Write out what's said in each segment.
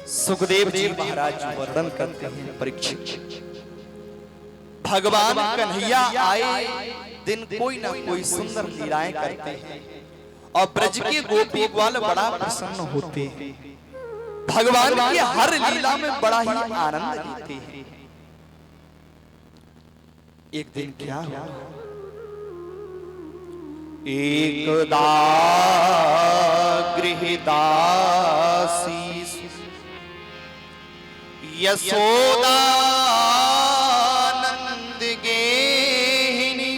सुखदेव जी महाराज वर्णन करते हैं परीक्षित, भगवान कन्हैया आए दिन कोई ना कोई सुंदर लीलाएं करते हैं और ब्रज के गोपी ग्वाल बड़ा प्रसन्न होते हैं। भगवान की हर लीला में बड़ा ही आनंद लेते हैं। एक दिन क्या हुआ, एकदा गृहदासी यशोदा नंद गेहिनी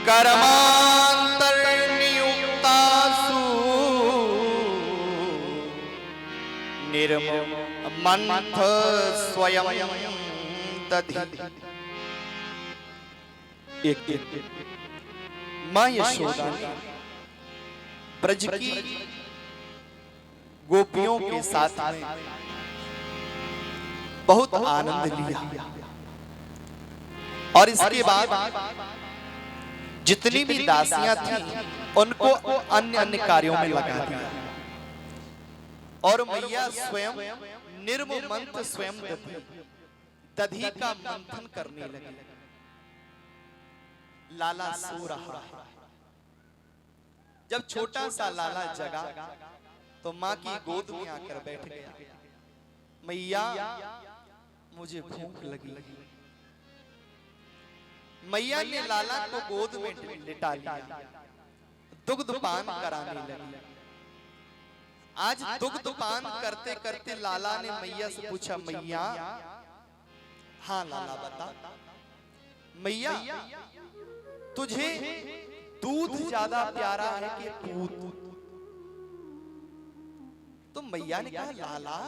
कर्मांतर नियुक्तासु निर्मंथ स्वयं दधि। एक दिन मां यशोदा ने ब्रज की गोपियों के साथ में बहुत आनंद लिया और इसके बाद जितनी भी दासियां थीं उनको अन्य अन्य कार्यों में लगा दिया और मैया स्वयं निर्मंथ स्वयं दधी का मंथन करने लगी। लाला सो रहा है। जब छोटा सा लाला जगा तो मां की गोद में आकर बैठ गया। मैया मुझे भूख लगी। मैया ने लाला को गोद में लिटा लिया, दुग्ध पान कराने लगी। आज दुग्ध पान करते करते लाला ने मैया से पूछा, मैया हाँ लाला बता, मैया तुझे दूध ज्यादा प्यारा है कि पूत? तो मैया ने कहा, लाला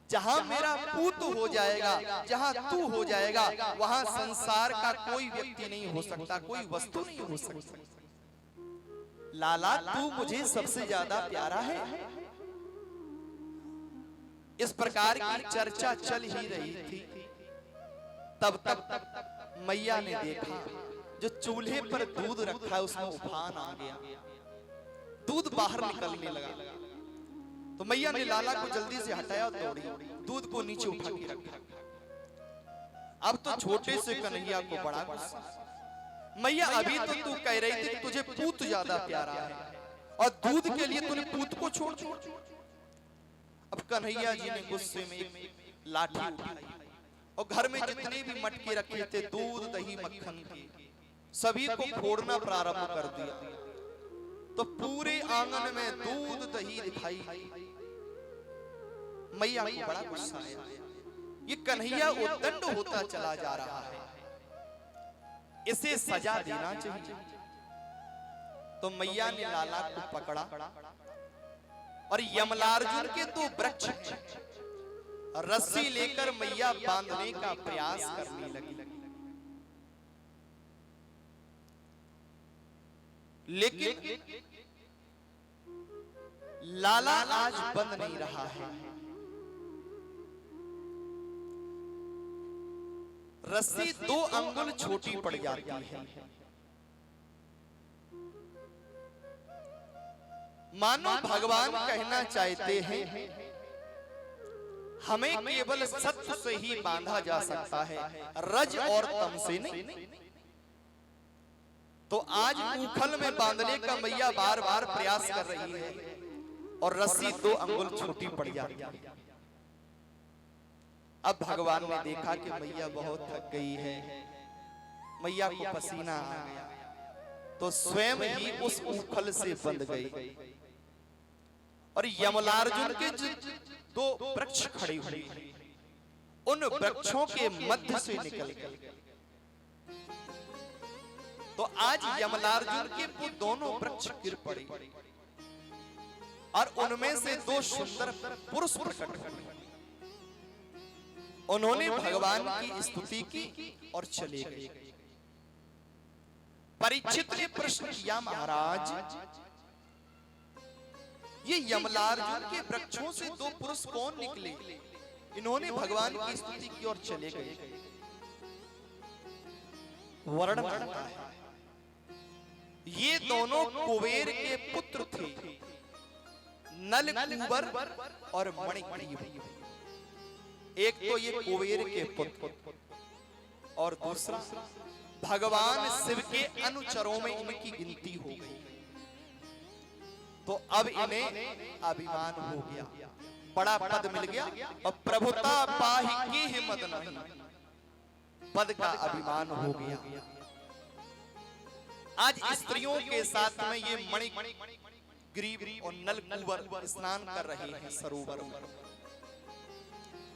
जहां मेरा पूत हो जाएगा, जहां तू हो जाएगा, वहां संसार का कोई व्यक्ति नहीं हो सकता, कोई वस्तु नहीं हो सकती। लाला तू मुझे सबसे ज्यादा प्यारा है। इस प्रकार की चर्चा चल ही रही थी। तब तक मैया ने देखा जो चूल्हे पर दूध रखा है उसमें उफान आ गया, दूध बाहर निकलने लगा। तो मैया ने लाला को जल्दी से हटाया और दौड़ी, दूध को नीचे उठा के रखा। अब तो छोटे से कन्हैया को बड़ा गुस्सा। मैया अभी तो तू कह रही थी तुझे पूत ज्यादा प्यारा है और दूध के लिए तूने पूत को छोड़ दिया। अब कन्हैया जी ने गुस्से में एक लाठी उठाई और घर में जितने भी मटके रखे थे दूध दही मक्खन के, सभी को फोड़ना प्रारंभ कर दिया। तो पूरे आंगन में दूध दही दिखाई। मैया को बड़ा गुस्सा आया। ये कन्हैया उद्दंड होता चला जा रहा है, इसे सजा देना चाहिए। तो मैया ने लाला को पकड़ा और यमलार्जुन के दो वृक्ष रस्सी लेकर मैया बांधने का प्रयास करने लगी। लेकिन लाला आज बंद नहीं रहा है। रस्सी 2 अंगुल छोटी पड़ जाती है। मानो भगवान कहना चाहते हैं हमें केवल सत्य से ही बांधा जा सकता है, रज और तम से नहीं। तो आज उखल में बांधने का मैया बार बार प्रयास कर रही है और रस्सी 2 अंगुल छोटी पड़ जाती है। अब भगवान ने देखा कि मैया बहुत थक गई है, मैया को पसीना आ गया, तो स्वयं ही उस उखल से बंध गई और यमलार्जुन के जो 2 वृक्ष खड़े हुए उन वृक्षों के मध्य से निकल गए। तो आज यमलार्जुन के वो दोनों वृक्ष गिर पड़े और उनमें से 2 सुंदर पुरुष प्रकट हुए। उन्होंने भगवान की स्तुति की और चले गए। परीक्षित ने प्रश्न किया, महाराज ये यमलार्जुन के वृक्षों से 2 पुरुष कौन निकले? इन्होंने भगवान की स्तुति की और चले गए। वर्णन करता है ये दोनों कुबेर के पुत्र थे, नल कुंवर और मणिग्रीव। एक तो ये कुबेर के पुत्र और दूसरा भगवान शिव के अनुचरों में इनकी गिनती हो गई। तो अब इन्हें अभिमान हो गया, बड़ा पद मिल गया और प्रभुता पाहि की हिम्मत नहीं, पद का अभिमान हो गया। आज स्त्रियों के साथ में ये मणिग्रीव और नलकुंवर स्नान कर रहे हैं सरोवर में।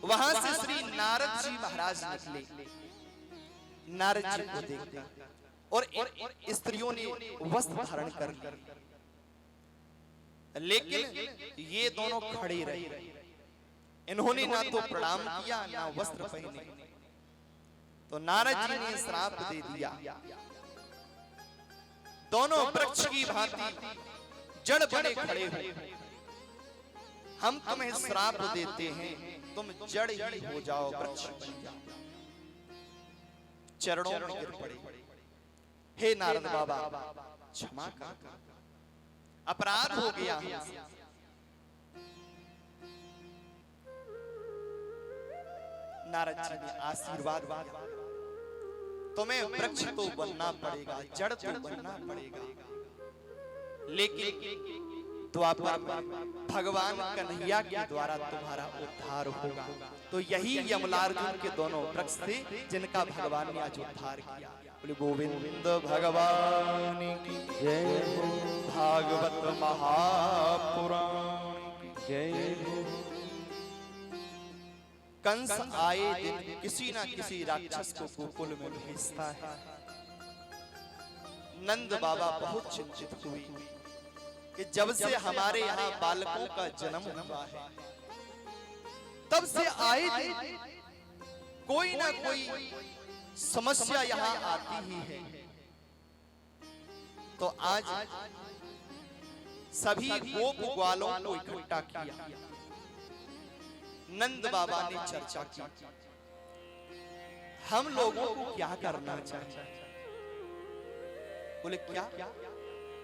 वहां से श्री नारद जी महाराज निकले, नारद जी को देखते और स्त्रियों ने वस्त्र धारण कर लिया, लेकिन ये दोनों खड़े रहे। इन्होंने ना तो प्रणाम किया ना वस्त्र पहने। तो नारद जी ने श्राप दे दिया, दोनों वृक्ष की भांति जड़ बने खड़े हो, हम तुम्हें श्राप देते हैं, तुम जड़ ही हो जाओ, वृक्ष बन जाओ। चरणों में गिर पड़े, हे नारद बाबा क्षमा कर, अपराध हो गया। नारद जी ने आशीर्वाद दिया, तुम्हें वृक्ष तो बनना पड़ेगा, जड़ तो बनना पड़ेगा, लेकिन द्वापर में भगवान कन्हैया के द्वारा तुम्हारा उद्धार होगा। तो यही यमलार्जुन के दोनों वृक्ष थे जिनका भगवान ने आज उद्धार किया। बोले गोविंद भगवान की जय हो, भागवत महापुराण की जय हो। कंस आए दिन किसी ना किसी राक्षस को गोकुल में भेजता है। नंद बाबा बहुत चिंतित हुए कि जब से हमारे यहाँ बालकों का जन्म हुआ है, तब से आए दिन कोई ना कोई समस्या यहाँ आती ही है। तो आज सभी गोप ग्वालों को इकट्ठा किया, नंद बाबा ने चर्चा की, हम लोगों को क्या करना चाहिए। बोले क्या?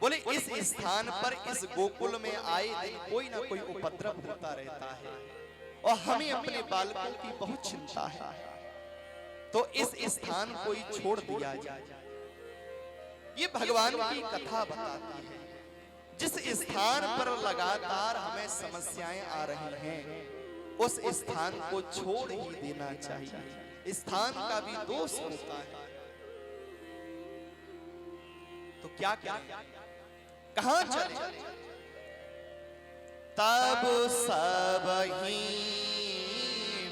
बोले इस स्थान पर, इस गोकुल में आए दिन कोई ना कोई उपद्रव होता रहता है और हमें अपने बालकों की बहुत चिंता है, तो इस स्थान को ही छोड़ दिया जाए। ये भगवान की कथा बताती है, जिस स्थान पर लगातार हमें समस्याएं आ रही हैं, उस स्थान को छोड़ ही देना चाहिए। स्थान का भी दोष होता है। तो क्या करें, कहां चले? तब सब ही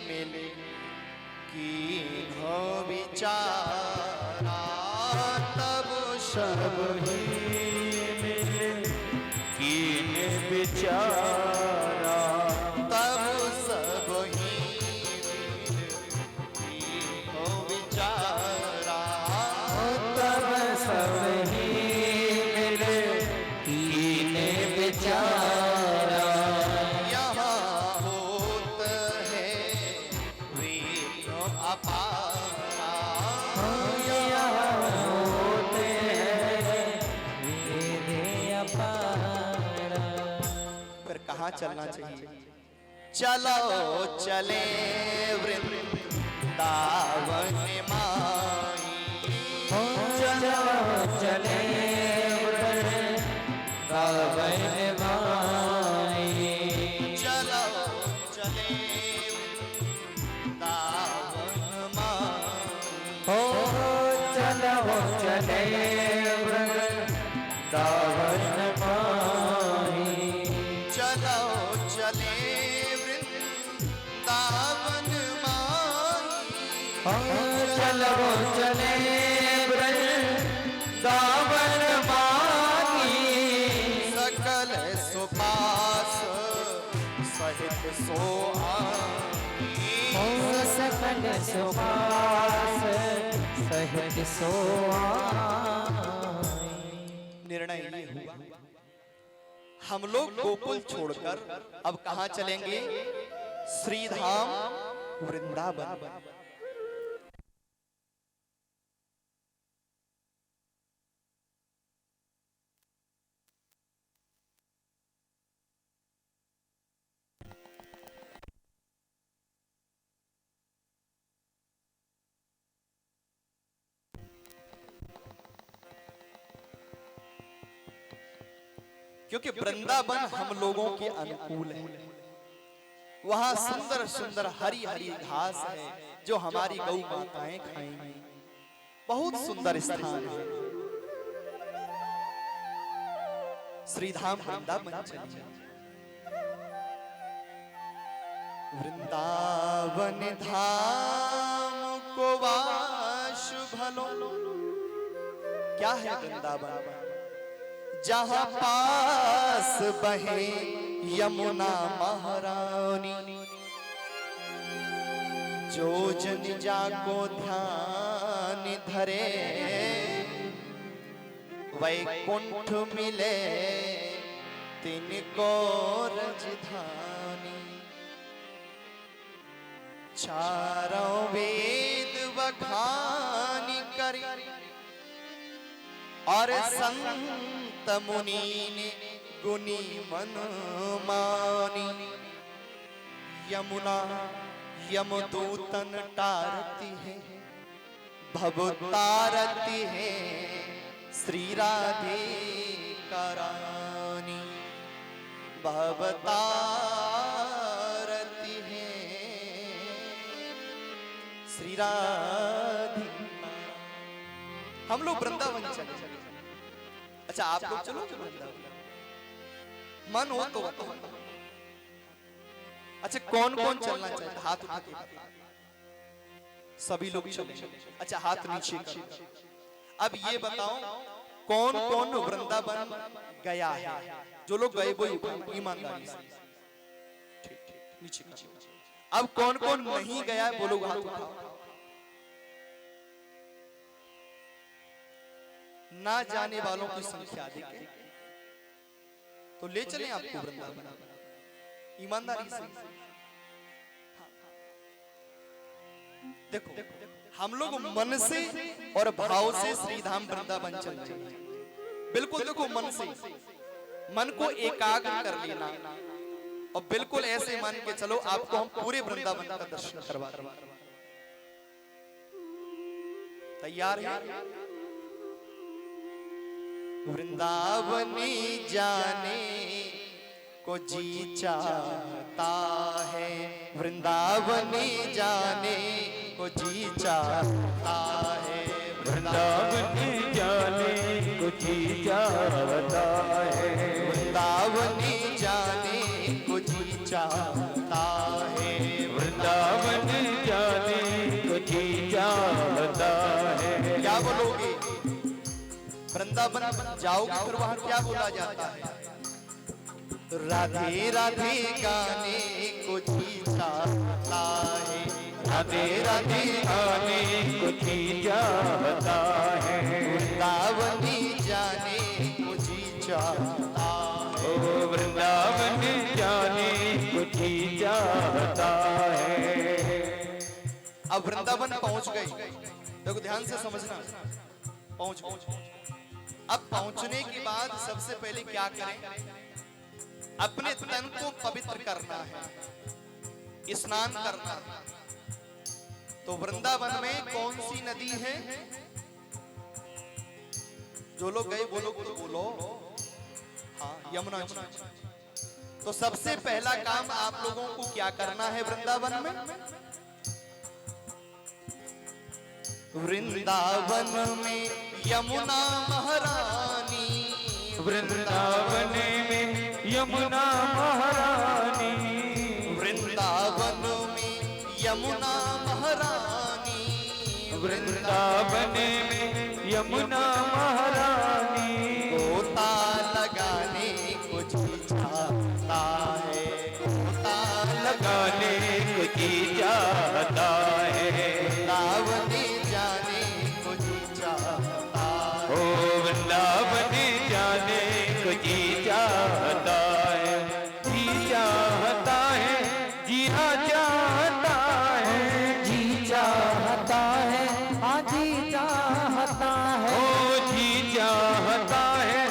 मिले कीन्हो विचारा, तब सब ही मिले कीन्हे विचारा, तब सब ही मिले कीन्हो विचारा, तब सब ही मिले कीन्हे विचारा। यहाँ होत है वीर अपारा, यहाँ होत है वीर अपारा। फिर कहाँ चलना चाहिए? चलो चले वृंदावन माई, चलो चले वृंदावन माई, चलो चले वृंदावन माई, हो चलो चले वृंदावन माई, चलो चले वृंदावन माई, हो चलो चले वृंदावन माई, सकल सुपास सहित सो आई, सकल सुपास सहित सो आई। निर्णय ये हुआ, हम लोग गोकुल छोड़कर अब कहां चलेंगे? श्रीधाम वृंदावन। क्योंकि वृंदावन हम लोगों के अनुकूल है। वहां सुंदर सुंदर हरी हरी घास है जो हमारी गौ माताएं खाएंगी। बहुत सुंदर स्थान है। श्रीधाम वृंदावन चलिए। वृंदावन धाम को वास भलो। क्या है वृंदावन? जहां पास बहे यमुना महारानी। जो जन जाको ध्यान धरे वैकुंठ मिले तिनको राजधानी। चारों वेद बखानी करी और संत मुनि ने गुनी मन मानी। यमुना यमदूतन टारती है भव तारती है श्री राधिका रानी। भव तारती है श्री राधिका। हम लोग वृंदावन चले। अच्छा आप लोग चलो वृंदावन, मन हो तो बताओ। अच्छा कौन कौन चलना चाहता? हाथ उठा के सभी लोग चले। अच्छा हाथ नीचे कर। अब ये बताओ कौन कौन वृंदावन गया है? जो लोग गए वो ईमानदारी से ठीक नीचे कर। अब कौन कौन नहीं गया वो लोग हाथ उठाओ। ना जाने वालों की संख्या अधिक है तो ले चलें आपको वृंदावन ईमानदारी से। देखो हम लोग मन से और भाव से श्रीधाम वृंदावन चल रहे हैं। बिल्कुल देखो मन से, मन को एकाग्र कर लेना और बिल्कुल ऐसे मान के चलो आपको हम पूरे वृंदावन का दर्शन करवा रहे हैं। तैयार है? वृंदावनी जाने को जी चाहता है। वृंदावनी जाने को जी चाहता है। वृंदावनी जाने को जी चाहता है। वृंदावनी जाने को जी चाहता है। वृंदावन जाने को जी चाहता है। क्या बोलोगे? वृंदावन जाओगे फिर वहां क्या बोला जाता है? राधे राधे गाने को जी चाहता है। राधे राधे गाने को जी चाहता है। वृंदावनी जाने को जी चाहता है। ओ वृंदावन जाने को जी चाहता है। अब वृंदावन पहुंच गए। देखो ध्यान से समझना, पहुंच गए। अब पहुंचने के बाद सबसे पहले क्या करें? अपने तन को पवित्र करना है, स्नान करना है। तो वृंदावन में कौन सी नदी है? जो लोग गए वो लोग तो बोलो। हाँ यमुना जी। तो सबसे पहला काम आप लोगों को क्या करना है वृंदावन में? वृंदावन में यमुना महारानी। वृंदावन में यमुना महारानी। वृंदावन में यमुना महारानी। वृंदावन में यमुना महारानी। गोता लगाने को जी चाहता है। गोता लगाने को जी चाहता है। वृंदावनी जाने को जी चाहता है। ओ वृंदावन जाने को जी चाहता है। जी चाहता है, जिया चाहता है। जी चाहता है, हाँ जी चाहता है। ओ जी चाहता है,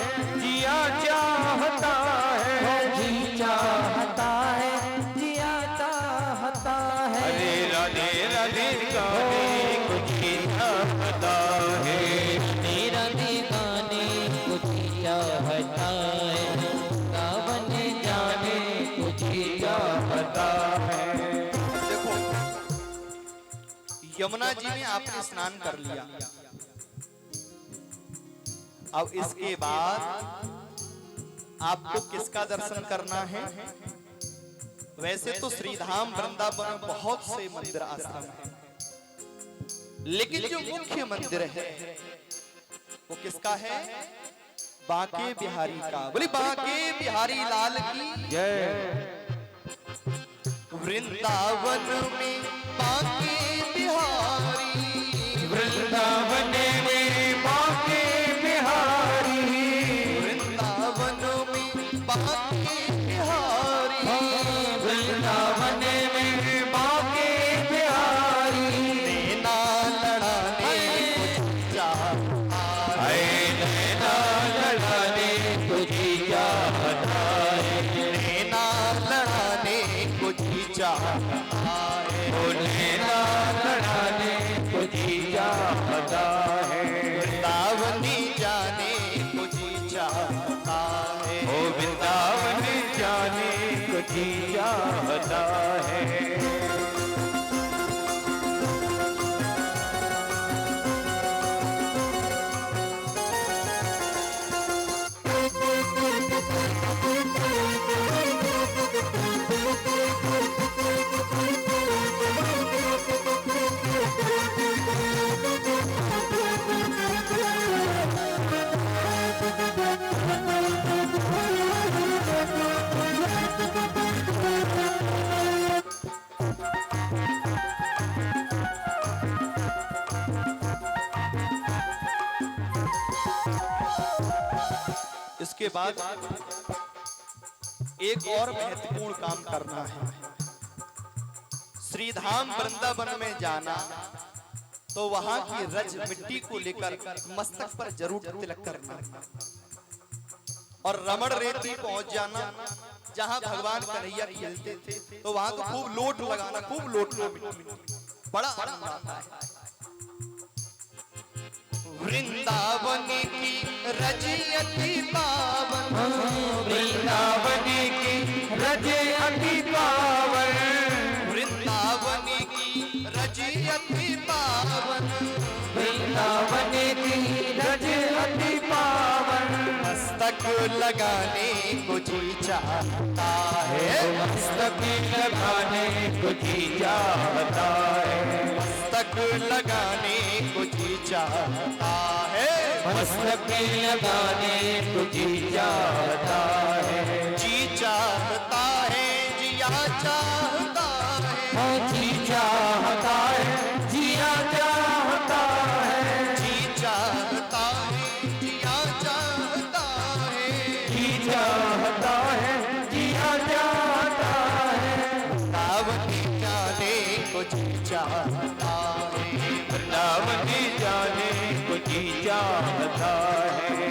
जिया चाहता है। जी चाहता है, जिया चाहता है। अरे राधे राधे गाने को जी चाहता है। तेरा दीवाने को जी चाहता है। तुझी चाहता है। देखो यमुना जी में आपने स्नान कर लिया, अब इसके बाद आपको किसका दर्शन करना है? वैसे तो श्रीधाम वृंदावन में बहुत से मंदिर आश्रम हैं, लेकिन जो मुख्य मंदिर है वो किसका है? बांके बिहारी का। बोली बांके बिहारी लाल की जय। वृंदावन में बांके बिहारी, वृंदावन में बांके बिहारी, वृंदावन में बांके बिहारी, वृंदावन में बांके बिहारी। नैना लड़ाने को चाहता है, नैना लड़ाने तुझी चाहता है। नैना लड़ाने को चाहता है, ओ नैना लड़ाने तुझी चाहता है। वृंदावनी जाने को चाहता है, ओ वृंदावन जाने तुझी चाहता है। इसके बाद एक और महत्वपूर्ण काम करना है। श्रीधाम वृंदावन में जाना तो वहां की रज मिट्टी को लेकर मस्तक पर जरूर तिलक करना, और रमण रेती पहुंच जाना जहां भगवान कन्हैया खेलते थे, तो वहां तो खूब लोट लगाना, खूब लोटना, बड़ा आनंद आता है। वृंदावन की रज अति पावन, वृंदावन की रज अति पावन, वृंदावन की रज अति पावन, वृंदावन की रज अति पावन। मस्तक लगाने को जी चाहता है, मस्तक लगाने को जी चाहता है। मस्तक लगाने को जी चाहता है, मस्तक लगाने को जी चाहता है। जी चाहता है, जिया चाहता है, जी चाहता है, जिया चाहता है। जी चाहता है, जिया चाहता है, जी चाहता है, जिया चाहता है। वृंदावन जाने को जी चाहता है, वृंदावन जाने को जी चाहता है।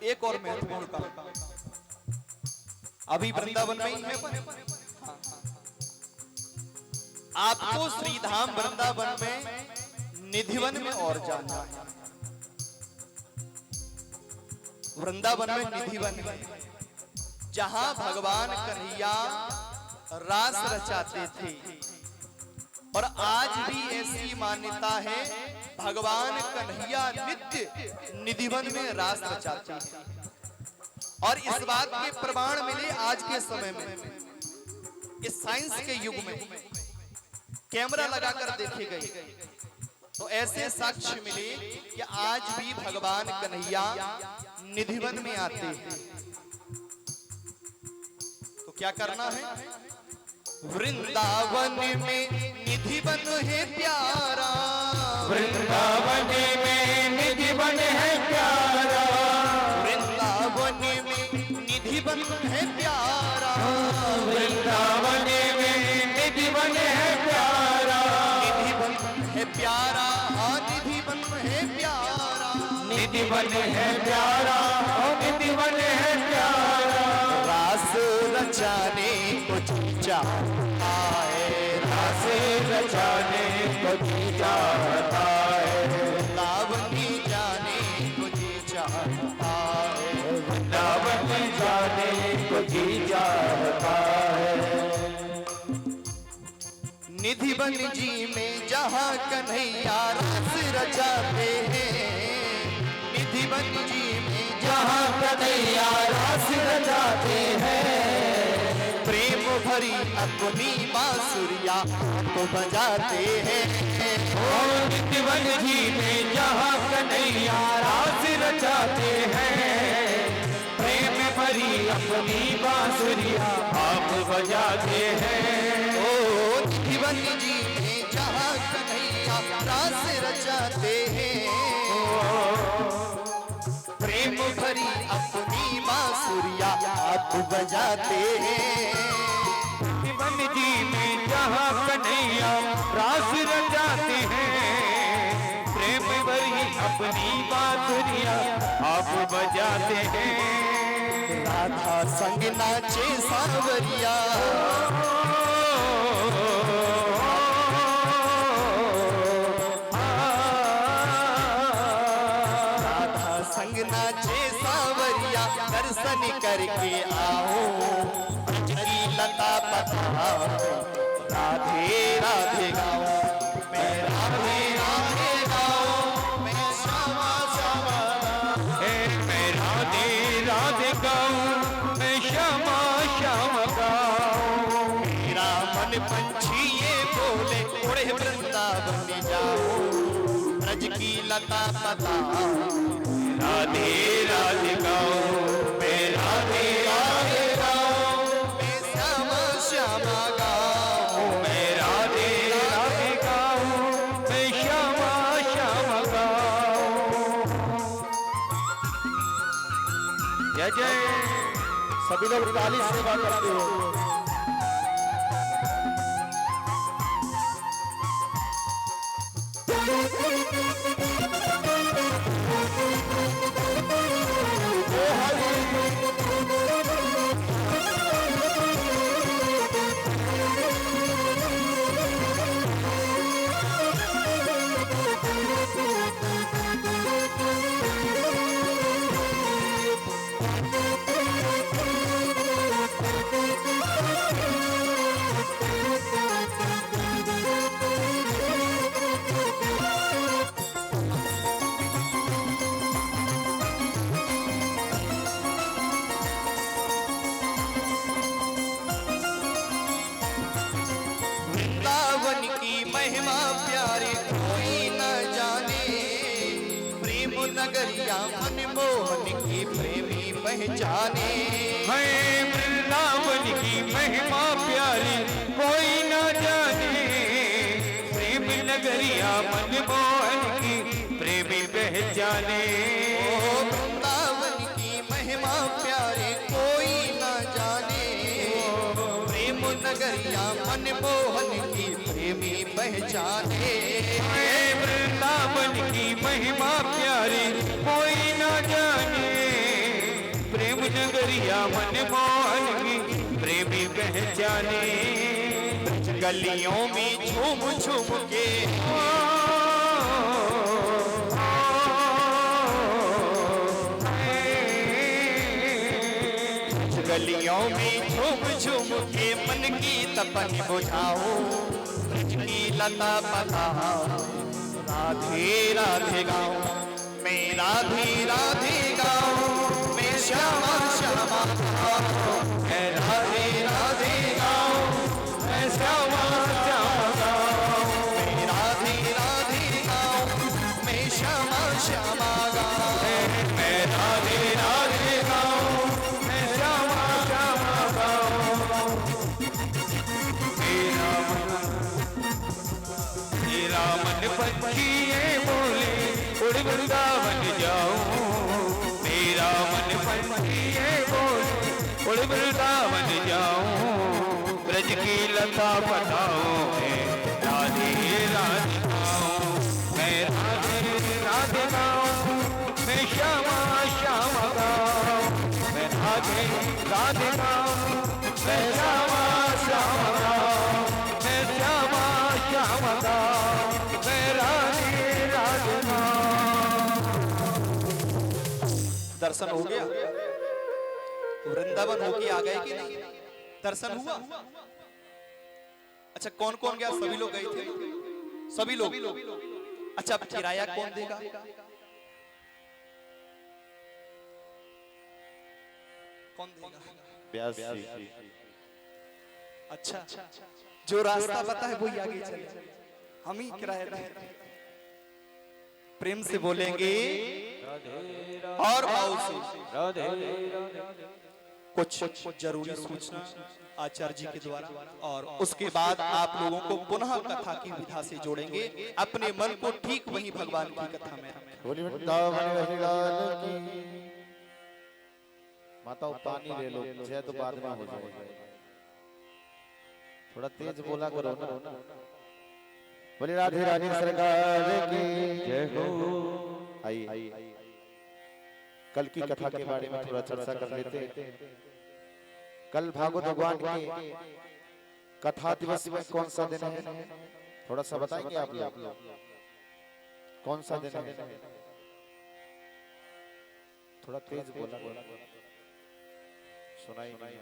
एक और महत्वपूर्ण काम, अभी वृंदावन में ही है, आपको श्रीधाम वृंदावन में निधिवन में और जाना है। वृंदावन में निधिवन है, जहां भगवान कन्हैया रास रचाते थे, और आज भी ऐसी मान्यता है भगवान कन्हैया नित्य निधिवन में रास रचाते हैं। और इस बात के प्रमाण मिले आज के समय में, इस साइंस के युग में कैमरा लगाकर देखे गए तो ऐसे साक्ष्य मिले कि आज भी भगवान कन्हैया निधिवन में आते हैं। तो क्या करना है? वृंदावन में निधिवन है प्यारा, वृंदावन में निधिवन है प्यारा, निधि वन है प्यारा, ओ निधि वन है प्यारा। रास रचाने को जी चाहता है, रास रचाने को जी चाहता है, वृंदावन जाने को जी चाहता है, वृंदावन जाने को जी चाहता है। निधि वन जी में जहाँ कन्हैया रास रचाते हैं, निधि वन जी में जहाँ कन्हैया रास रचाते हैं, प्रेम भरी अपनी बांसुरिया को बजाते हैं। ओ निधि वन जी में जहाँ कन्हैया रास रचाते हैं, प्रेम भरी अपनी बांसुरिया आप बजाते हैं। ओ निधि वन जी में जहाँ कन्हैया रास रचाते हैं, प्रेम भरी अपनी बांसुरिया आप बजाते हैं। वन जी में जहाँ कन्हैया रास रचाते हैं, प्रेम भरी अपनी बांसुरिया आप बजाते हैं। राधा संग नाचे सांवरिया, राधा संग नाचे सांवरिया, दर्शन करके आओ ब्रज की लता पताओ, राधे राधे गाओ, मैं राधे राधे गाओ, मैं श्यामा श्यामा गाओ। मैं राधे राधे गाऊं, मैं श्यामा श्याम गाऊं। मेरा मन पंछी ये बोले उड़े वृंदावन जाओ, ब्रज की लता पताओ, राधे राधे गाऊं, मैं राधे राधे गाऊं। मैं श्यामा श्यामा गाओ। मैं राधे राधे गाऊं, मैं श्यामा श्याम गाऊं। जय जय। सभी लोग ताली सेवा करते हो। वृंदावन की महिमा प्यारे कोई न जाने, प्रेम नगरिया मनमोहन की प्रेमी पहचाने। है वृंदावन की महिमा प्यारी कोई न जाने, प्रेम नगरिया मनमोहन की प्रेमी पहचाने। ओ वृंदावन की महिमा प्यारे कोई न जाने, प्रेम नगरिया मनमोहन की प्रेमी पहचाने। है वृंदावन की महिमा प्यारी कोई न जाने, प्रेम नगरिया मनमोहन की प्रेमी पहचाने। गलियों में झूम झूम के गलियों में झूम झूम के मन की तपन बुझाओ, ब्रज की लता पताओ, राधे राधे गाओ, मैं राधे राधे गाओ, मैं श्यामा श्यामा गाओ, मैं राधे राधे गाओ, मैं श्यामा श्यामा गाओ, मैं राधे राधे गाओ, मैं श्यामा श्यामा गाओ, मैं राधे राधे गाऊं, मैं श्यामा श्यामा गाऊं। मेरा मन पंछी ये बोले उड़ वृंदावन जाऊं। मेरा मन पंछी ये बोले उड़ वृंदावन जाऊं। ब्रज की लता बताऊं, मैं राधे राधे गाऊं, मैं राधे राधे गाऊं, मैं राधे राधिका मैं श्यामा श्यामका मैं श्यामा श्यामका मैं राधे राधिका। दर्शन हो गया, वृंदावन होके आ गए कि नहीं? दर्शन हुआ? अच्छा कौन कौन गया? सभी लोग गए थे, सभी लोग। अच्छा अब किराया कौन देगा? कौन देगा? व्यास जी। अच्छा जो रास्ता पता है वही आगे चले, हम ही किराया देंगे। प्रेम से बोलेंगे और भाव से कुछ जरूरी सूचना आचार्य जी के द्वारा, और उसके बाद आप लोगों को पुनः कथा की विधा से जोड़ेंगे। अपने मन को ठीक वही भगवान की कथा में माता पानी ले लो, जय तो बाद में हो जाएगा। थोड़ा तेज बोला करो ना। बोले राधे राधे सरकार की जय हो। आइए कल की कथा के बारे में थोड़ा चर्चा कर लेते हैं। कल भागवत भगवान के कथा दिवस में कौन सा दिन है? थोड़ा सा बताएंगे आप लोग, कौन सा दिन है? थोड़ा तेज बोला, सुनाई नहीं।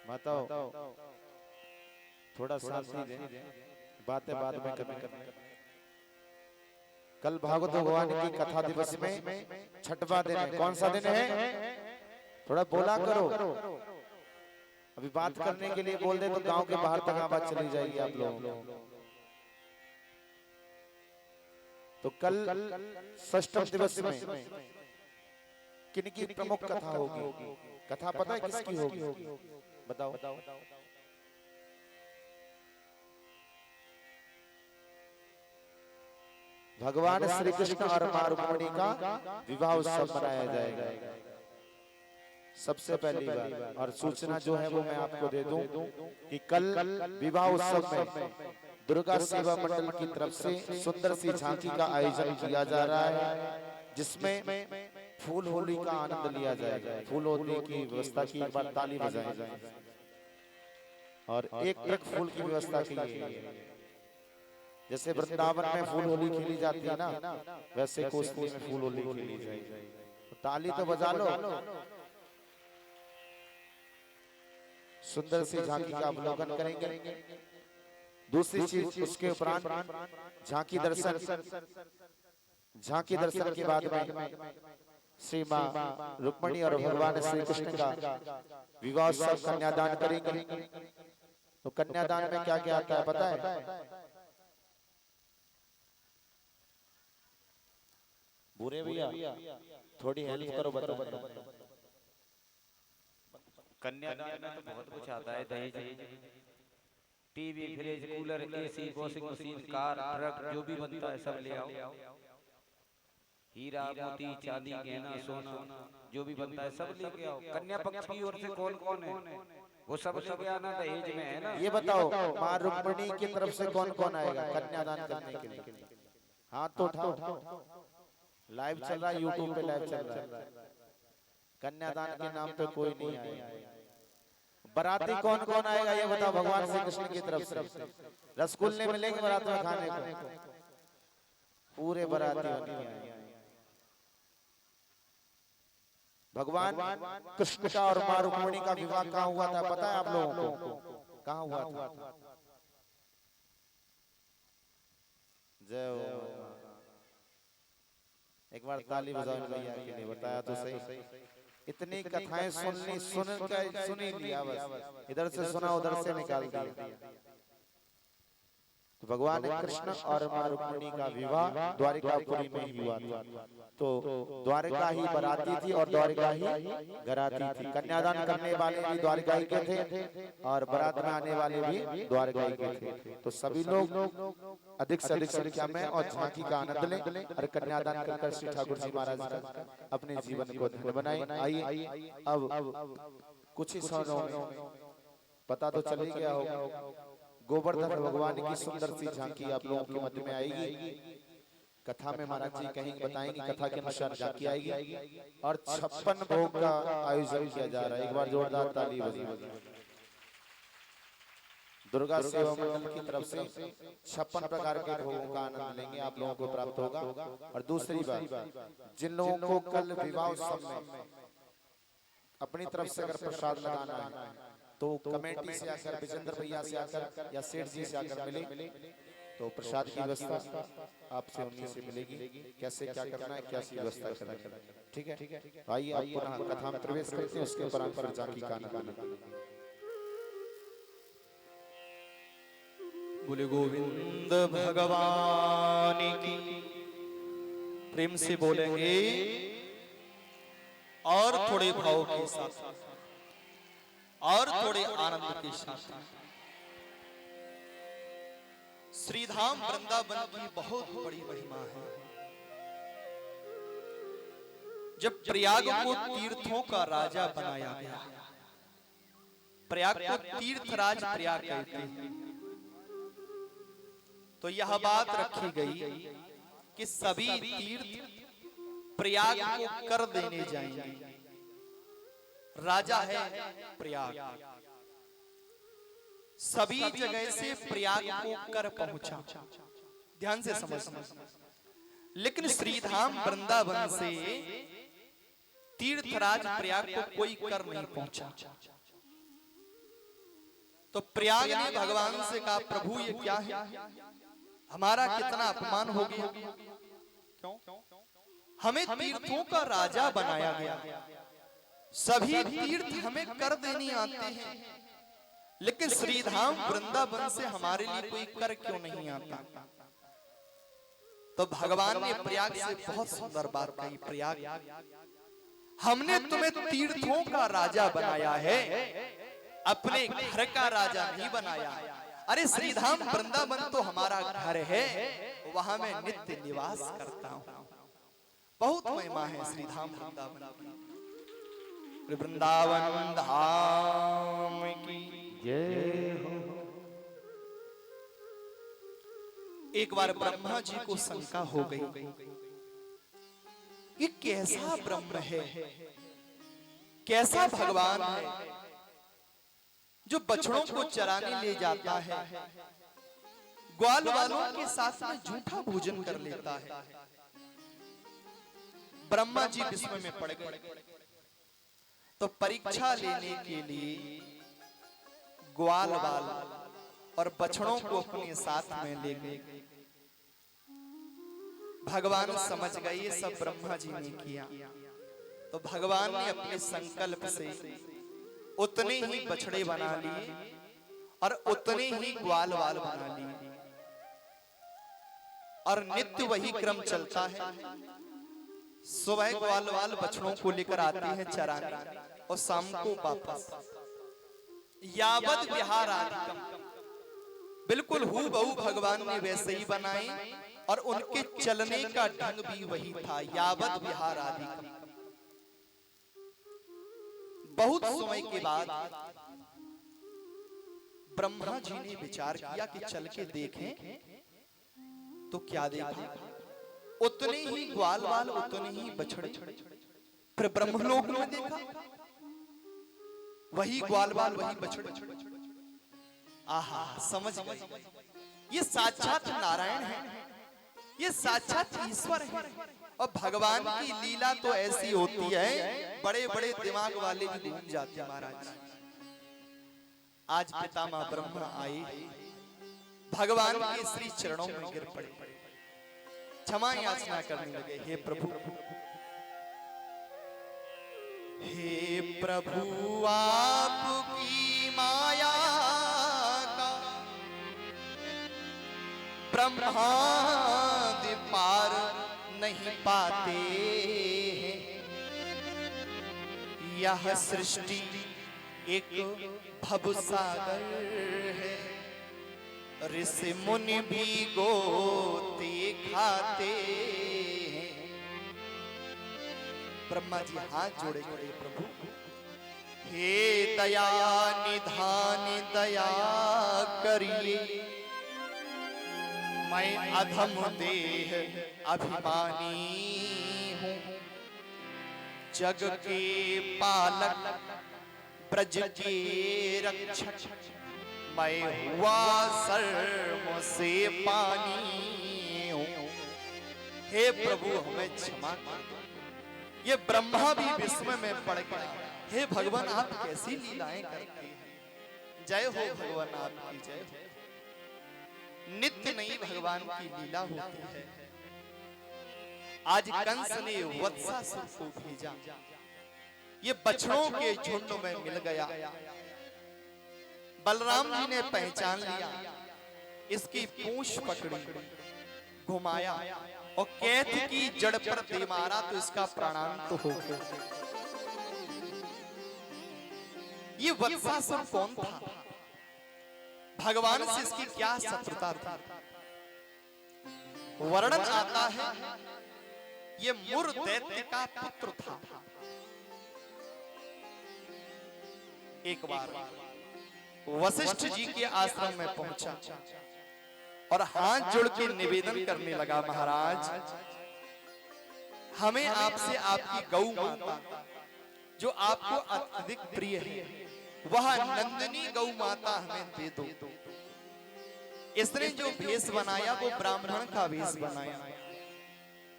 माताओं थोड़ा शांति दें, बातें बाद में करें। कल भागवत भगवान की कथा दिवस में छठवां दिन है। कौन सा दिन है? थोड़ा बोला करो। अभी बात करने के लिए बोल दे तो गांव के बाहर तक आवाज चली जाएगी आप लोग। तो कल षष्ठम दिवस में किनकी प्रमुख कथा होगी? कथा पता है किसकी होगी? बताओ। भगवान श्री कृष्ण और मां रुक्मिणी का विवाह उत्सव मनाया जाएगा। सबसे पहली बात और सूचना जो है वो मैं आपको दे दूं कि कल विवाह उत्सव में दुर्गा सेवा मंडल की तरफ से सुंदर सी झांकी का आयोजन किया जा रहा है, जिसमें फूल होली का आनंद लिया जाएगा। फूल होली की व्यवस्था की, एक बार ताली बजाएं और एक एक फूल की व्यवस्था की है। जैसे वृंदावन में फूल होली खेली जाती है ना, वैसे कोसली में फूल होली खेली जाएगी। तो ताली तो बजा लो। सुंदर सी झांकी का अवलोकन करेंगे। दूसरी चीज उसके उपरांत झांकी दर्शन के बाद में श्री मां रुक्मिणी और भगवान श्री कृष्ण का विवाह उत्सव कन्यादान करेंगे। तो कन्यादान में क्या क्या आता है पता है? बुरे भैया थोड़ी हेल्प करो, बताओ। कन्यादान में तो बहुत कुछ आता है। दहेज, TV, fridge, cooler, AC, washing machine, car, truck, जो भी बनता है सब ले आओ। हीरा मोती चांदी गहना सोना जो भी बनता है सब लेके आओ। कन्या पक्ष की ओर से कौन कौन है वो सब लेके आना दहेज में, है ना? ये बताओ मां रुक्मिणी की तरफ से कौन कौन आएगा कन्यादान करने के लिए? हाथ तो उठाओ। लाइव चल रहा है, यूट्यूब पे लाइव चल रहा है। कन्यादान के नाम पे कोई नहीं आएगा। बराती कौन कौन आएगा ये बताओ भगवान श्री कृष्ण की तरफ से? रसगुल्ले मिलेंगे बारात में खाने को, पूरे बराती होंगे। भगवान कृष्ण का और मां रुक्मिणी का विवाह कहाँ हुआ था पता है आप लोगों को? कहाँ हुआ था? जय हो। एक बार ताली बजाओ भैया के लिए, बताया तो सही। इतनी कथाएं सुनी लिया, बस इधर से सुना उधर से निकाल दिया। तो भगवान कृष्ण और मां रुक्मिणी का विवाह द्वारिकापुरी में ही हुआ था। तो द्वारिका ही बराती थी और द्वारिका ही घराती थी। कन्यादान करने वाले भी द्वारिकाई के थे और बारात में आने वाले भी द्वारिकाई के थे। तो सभी लोग अधिक से अधिक संख्या में और झांकी का आनंद लें और कन्यादान कर श्री ठाकुर जी महाराज का अपने जीवन को धन्य बनाएं। आइए अब कुछ ही क्षणों में पता तो चल ही गया होगा, गोवर्धन भगवान की सुंदर सी झांकी आप लोगों के मध्य में आएगी। कथा में महाराज जी कहीं बताएंगे, कथा के अनुसार झांकी आएगी और 56 भोग का आयोजन किया जा रहा है। एक बार जोरदार ताली बजाइए। दुर्गा सेवा मंडल की तरफ से 56 प्रकार के भोगों का आनंद लेंगे, आप लोगों को प्राप्त होगा। और दूसरी बात, जिन लोगों को कल विवाह उत्सव में अपनी तरफ से अगर प्रसाद लगाना है तो कमेटी से आकर, विजेंद्र भैया से आकर या सेठ जी से आकर मिले तो प्रसाद की व्यवस्था आपसे उन्हीं से मिलेगी। कैसे क्या करना है, कैसी व्यवस्था करना है, ठीक है। आइए आप पुनः कथा में प्रवेश करते हैं, उसके ऊपर आप झांकी का आनंद लेंगे। बोले गोविंद भगवान की। प्रेम से बोलेंगे और थोड़े भाव के साथ और थोड़े आनंद के साथ। श्रीधाम वृंदावन की बहुत बड़ी महिमा है। जब प्रयाग को तीर्थों का राजा बनाया गया, प्रयाग को तीर्थराज प्रयाग कहते हैं, तो यह बात रखी गई कि सभी तीर्थ प्रयाग को कर देने जाएंगे। राजा है प्रयाग, सभी जगह से प्रयाग को कर पहुंचा। ध्यान से समझना। लेकिन श्रीधाम वृंदावन से तीर्थराज प्रयाग को कोई कर नहीं पहुंचा। तो प्रयाग ने भगवान से कहा, प्रभु ये क्या है, हमारा कितना अपमान हो गया। क्यों? हमें तीर्थों का राजा बनाया गया, सभी तीर्थ हमें कर देने आते हैं, लेकिन श्रीधाम वृंदावन से हमारे लिए कोई कर क्यों नहीं आता। तो भगवान ने प्रयाग से बहुत सुंदर बात कही, प्रयाग हमने तुम्हें तीर्थों का राजा बनाया है, अपने घर का राजा नहीं बनाया। अरे श्रीधाम वृंदावन तो हमारा घर है, वहां मैं नित्य निवास करता हूं। बहुत महिमा है श्रीधाम वृंदावन की। वृंदावन धाम की जय हो। एक बार ब्रह्मा जी को शंका हो गई, ये कैसा ब्रह्म है, कैसा भगवान है जो बछड़ों को चराने ले जाता है, ग्वाल वालों के साथ में झूठा भोजन कर लेता है। ब्रह्मा जी विस्मय में पड़ गए। तो परीक्षा लेने के लिए ग्वाल वाल और बछड़ों को अपने साथ में ले गए। भगवान समझ गए ये सब ब्रह्मा जी ने किया। तो भगवान ने अपने संकल्प से उतने ही बछड़े बना लिए और उतने ही ग्वाल वाल बना लिए, और नित्य वही क्रम चलता है। सुबह ग्वाल वाल बछड़ों को लेकर आते हैं चराने और शाम को वापस। यावद विहाराधिकम, बिल्कुल हूबहू भगवान ने वैसे ही बनाए और उनके चलने का ढंग भी वही था, यावद विहाराधिकम। बहुत समय के बाद ब्रह्मा जी ने विचार किया कि चल के देखें, तो क्या देखा, उतने ही ग्वाल वाल उतने ही बछड़े। फिर ब्रह्मलोक में देखा, वही ग्वाल वाल वही बछड़े। आहा, समझ गए ये साक्षात नारायण है, ये साक्षात ईश्वर है। और भगवान की लीला तो ऐसी होती है, बड़े बड़े दिमाग वाले भी घूम जाते हैं महाराज। आज पितामह ब्रह्मा आए, भगवान के श्री चरणों में गिर पड़े, क्षमा याचना करने लगे। हे प्रभु, हे प्रभु आपकी माया का ब्रह्मादि पार नहीं पाते हैं। यह सृष्टि एक भवसागर है, ऋषि मुनि भी गोते खाते हैं। ब्रह्मा जी हाथ जोड़े खड़े, प्रभु हे दया निधान दया करिए, मैं अधम देह अभिमानी हूँ। जग के पालक ब्रज के रक्षक, मैं हुआ सर्व से पानी हूँ। हे प्रभु हमें क्षमा कर दो। ये ब्रह्मा भी विस्मय में पड़ गया। हे भगवान आप कैसी लीलाएं करते हैं। जय हो भगवान आपकी जय हो। नित्य नई भगवान की लीला होती है। आज कंस ने वत्सासुर को भेजा, ये बछड़ों के झुंड में मिल गया। बलराम जी ने पहचान लिया, इसकी पूंछ पकड़ी, घुमाया और कैथ की जड़ पर दे मारा तो इसका प्राणांत हो गया। ये वत्सासुर कौन था? भगवान से इसकी क्या शत्रुता थी? वर्णन आता है ये मुर दैत्य का पुत्र था। एक बार वशिष्ठ जी के आश्रम में पहुंचा और हाथ जोड़ के निवेदन करने लगा, महाराज हमें आपसे आपकी गौ माता जो आपको अत्यधिक प्रिय है, वह नंदिनी गौ माता हमें दे दो। इसने जो भेष बनाया वो ब्राह्मण का भेष बनाया।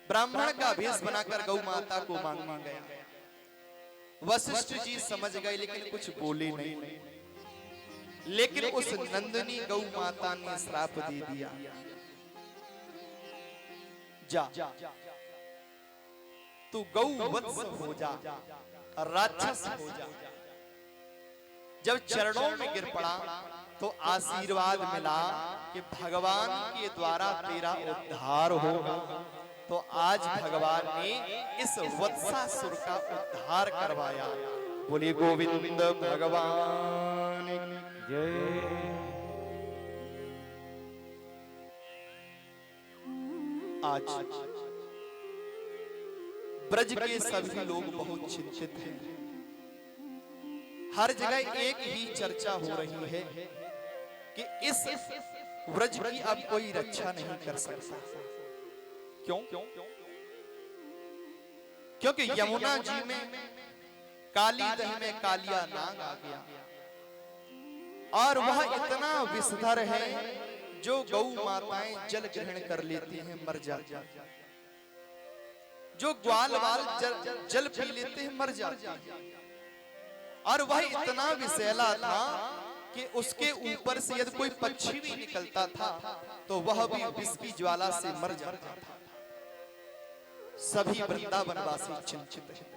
ब्राह्मण का भेष बनाकर गौ माता को मांगने गया। वशिष्ठ जी समझ गए लेकिन कुछ बोले नहीं। लेकिन उस नंदिनी गौ माता ने श्राप दे दिया, जा तू गौ वत्स हो जा, राक्षस हो जा। जब चरणों में गिर पड़ा तो आशीर्वाद मिला कि भगवान के द्वारा तेरा उद्धार होगा। तो आज भगवान ने इस वत्सासुर का उद्धार करवाया। बोलिए गोविंद भगवान जय। आज ब्रज के सभी लोग बहुत चिंतित हैं। हर जगह एक ही चर्चा हो रही है कि इस ब्रज की अब कोई रक्षा नहीं कर सकता। क्यों? क्योंकि यमुना जी में काली दह में कालिया नाग आ गया और वह इतना विषधर है जो गौ माताएं जल ग्रहण कर लेती हैं मर जाती हैं, जो ग्वाल वाल जल पी लेते हैं मर जाते हैं। और वह इतना विषैला था कि उसके ऊपर से यदि कोई पक्षी भी निकलता था तो वह भी विष की ज्वाला से मर जाता था। सभी वृंदावनवासी चिंतित हैं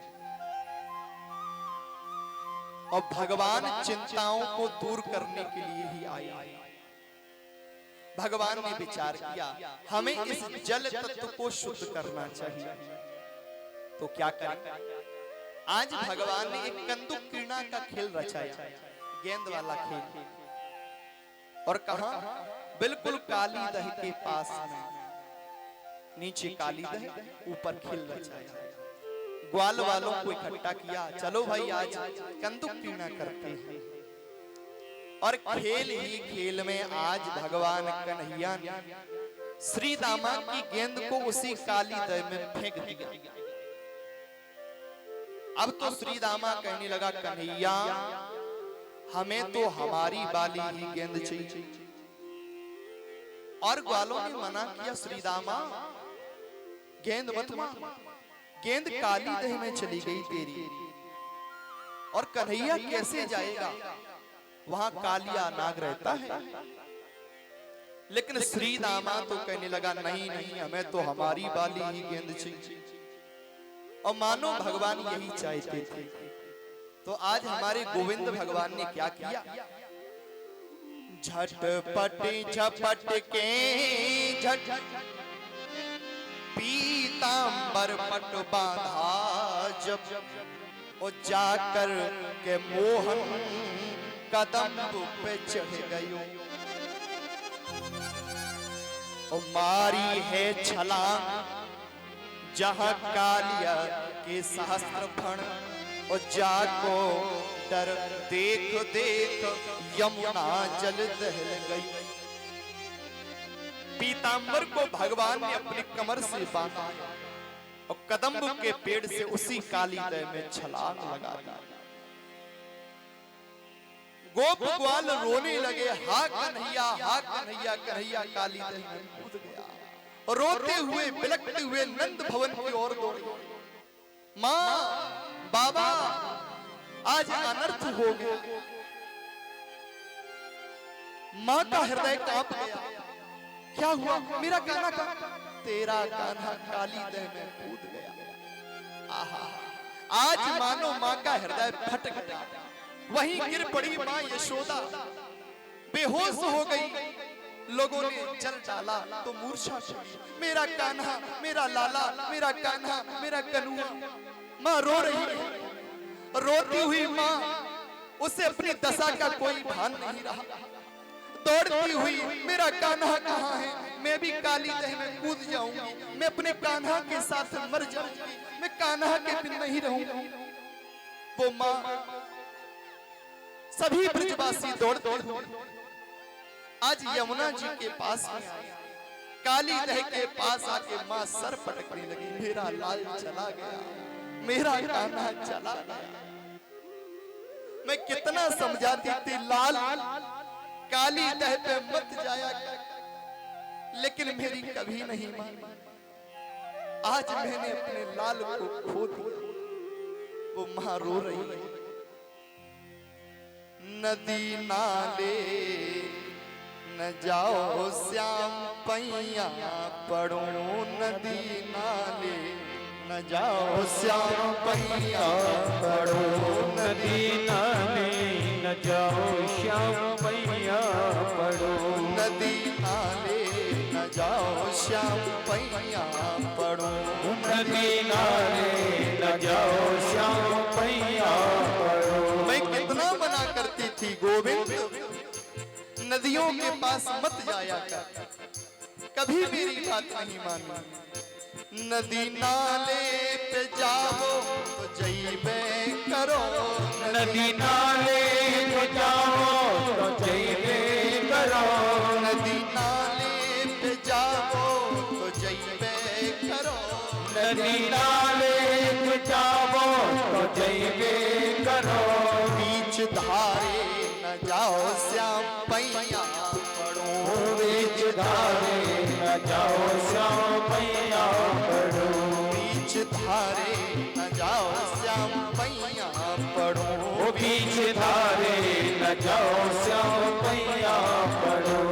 और भगवान चिंताओं को दूर करने के लिए ही आए। भगवान ने विचार किया हमें इस जल तत्व को शुद्ध करना चाहिए। तो क्या करें? आज भगवान ने एक कंदुक क्रीड़ा का खेल रचाया, गेंद वाला खेल, और कहा बिल्कुल काली दह के पास में, नीचे काली दह ऊपर खेल रचाया। ग्वाल वालों को इकट्ठा किया, चलो भाई आज कंदुक क्रीड़ा करते हैं। और खेल ही खेल में आज भगवान कन्हैया ने श्री दामा की गेंद को उसी काली दह में फेंक दिया। अब तो श्री दामा कहने लगा कन्हैया हमें तो हमारी वाली ही गेंद चाहिए। और ग्वालों ने मना किया, श्री दामा गेंद मत मार, गेंद काली दह में चली गई तेरी, और कन्हैया कैसे जाएगा, वहां कालिया नाग रहता है। लेकिन श्री दामा तो कहने लगा नहीं नहीं हमें तो हमारी वाली ही गेंद चाहिए। और मानो भगवान यही चाहते थे। तो आज हमारे गोविंद भगवान ने क्या किया? झटपट झपट के झट पीतांबर पट बांधा जब ओ जाकर के मोहन कदम पे चढ़ गयो ओ मारी है छलांग जहां कालिया के सहस्त्र फण और जाको डर देख देख यमुना जल दहल गई। पीतांबर को भगवान ने अपनी कमर से बांधा और कदम्ब के पेड़ से उसी काली दह में छलांग लगा दी। गोप ग्वाल रोने लगे, हा कन्हैया कन्हैया काली दह में कूद गया। रोते हुए बिलखते हुए नंद भवन की ओर दौड़े। मां बाबा आज अनर्थ हो गया। मां का हृदय कांप गया। क्या हुआ? मेरा कान्हा कहां? तेरा कान्हा काली दह में कूद गया। आहा, आज मानो मां का हृदय फट गया। वहीं गिर पड़ी मां यशोदा, बेहोश हो गई। लोगों ने जल डाला तो मूर्छा चढ़ी। मेरा कान्हा, मेरा लाला, मेरा कान्हा, मेरा कन्हुआ। मां रो रही है। रोती हुई मां, उसे अपनी दशा का कोई भान नहीं रहा। दौड़ती हुई, मेरा कान्हा कहाँ है? मैं भी काली दह में कूद जाऊंगी, मैं अपने कान्हा के साथ मर जाऊंगी, मैं कान्हा के बिन नहीं रहूंगी। वो मां, सभी ब्रजवासी दौड़ते हुए आज यमुना जी के पास में आए। काली दह के पास आके मां सर पटकने लगी। मेरा लाल चला गया, मेरा कान्हा चला गया। मैं कितना समझाती थी, लाल काली दह पे मत जाया कर, लेकिन मेरी कभी नहीं मानी। आज मैंने अपने लाल को खो दिया। वो मां रो रही है। नदी नाले न जाओ श्याम पैया पड़ो, नदी नाले न जाओ श्याम पैया पड़ो, नदी नाले न जाओ श्याम पैया पड़ो, नदी नाले न जाओ श्याम पैया पड़ो, नदी नाले न जाओ श्याम पैया पड़ो। मैं कितना मना करती थी, गोविंद नदियों के पास मत जाया कर, कभी मेरी बात नहीं मानी। नदी नाले पे जाओ तो जइबे करो, नदी नाले पे जाओ तो जइबे करो, नदी नाले पे जाओ तो जइबे करो, नदी नाले पे जाओ तो जइबे करो। बीच धारे न जाओ श्याम पैया पड़ो, बीच धारे न जाओ श्याम पैया पड़ो, बीच धारे न जाओ श्याम पैया पड़ो, बीच धारे न जाओ श्याम पैया पड़ो।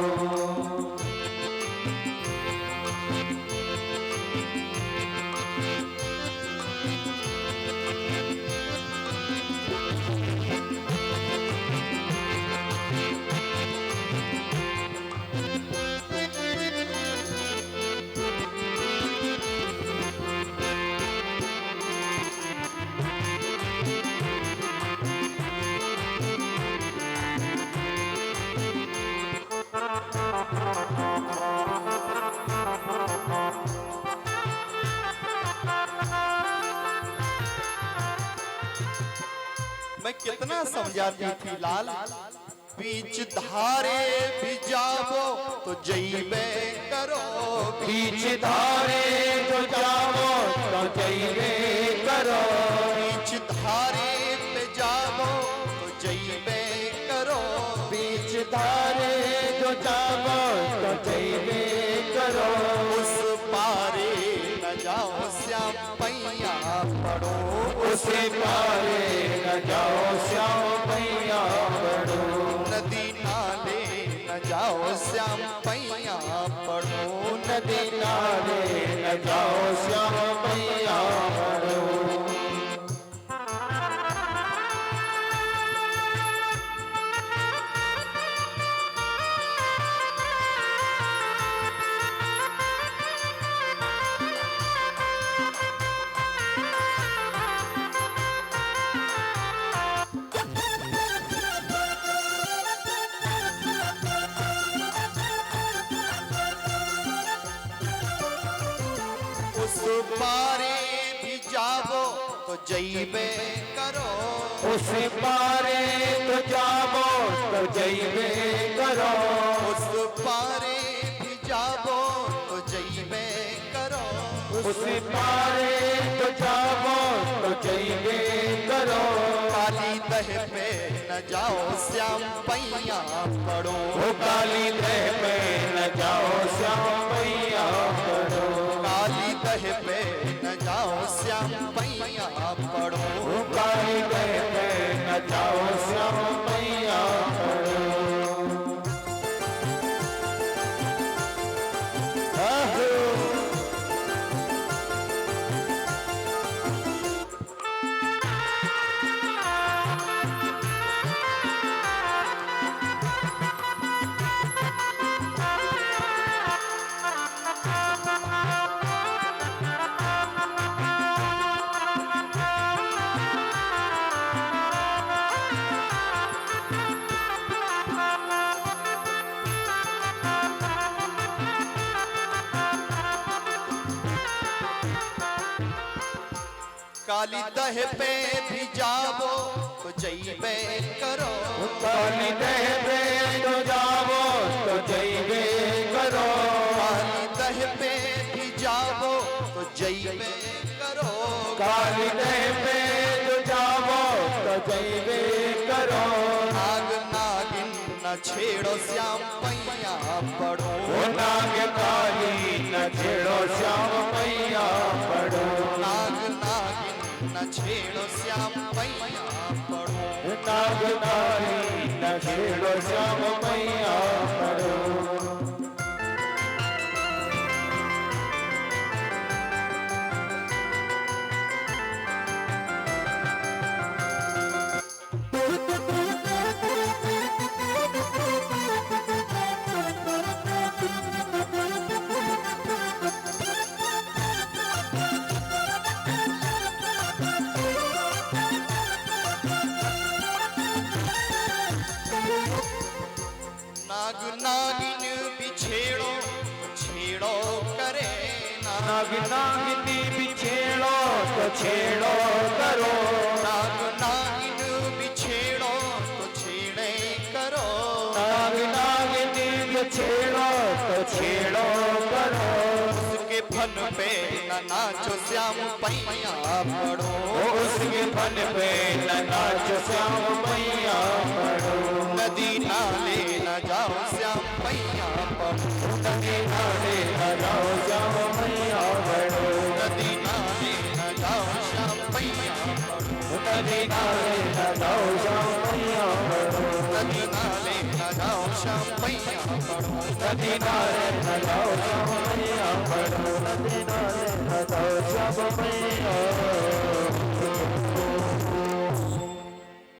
मैं कितना समझाती थी, लाल बीच धारे भी जाओ तो जइबे करो, बीच धारे तो जाओ तो जइबे करो, बीच धारे पे जाओ तो जइबे करो, बीच धारे तो जाओ तो जइबे करो। उस पारे न जाओ श्याम पैया पड़ो, उस पारे न जाओ श्याम पैया पड़ो, नदी नाले न जाओ श्याम पैया पड़ो, नदी नाले न जाओ श्याम पैया पड़ो। पारे भी जाबो तो जइबे करो, उस पारे तो जाबो तो जइबे करो, उस पारे भी जाबो तो जइबे करो, उस पारे तो जाबो तो जइबे करो। काली दह पे न जाओ श्याम पैया पड़ो, ओ काली दह पे न जाओ श्याम पैया पड़ो, काली दह पे न जाओ श्याम पैया पड़ो, ओ काली दह पे न जाओ श्याम पैया पड़ो। काली दह पे भी जाबो तो जइबे करो, काली दह पे तो जाबो तो जइबे करो, काली दह पे भी जाबो तो जइबे करो, काली दह पे तो जाबो तो जइबे करो। नाग नागिन न छेड़ो श्याम पैया पड़ो, ओ नाग काली न छेड़ो श्याम पैया पड़ो, नाग नागिन न छेड़ो श्याम पैया पड़ो, नाग काली न छेड़ो श्याम पैया पड़ो। नाग नागिन बिछेड़ो तो छेड़ो करे ना, नाग नागिनी बिछेड़ो तो छेड़ो करो, नाग नागिन बिछेड़ो तो छेड़े करो, नाग नागिनी बिछेड़ो तो छेड़ो करो। उसके फन पे न नाचो श्याम पैया पड़ो, उसके फन पे न नाचो श्याम पैया पड़ो, नदी नाले न जाओ श्याम पैया पड़ो, नदी नाले न जाओ श्याम पैया पड़ो, नदी नाले न जाओ श्याम पैया पड़ो, नदी नाले न जाओ श्याम पैया पड़ो, नदी नाले न जाओ श्याम पैया पड़ो, नदी नाले न जाओ श्याम पैया पड़ो, नदी नाले न जाओ श्याम पैया।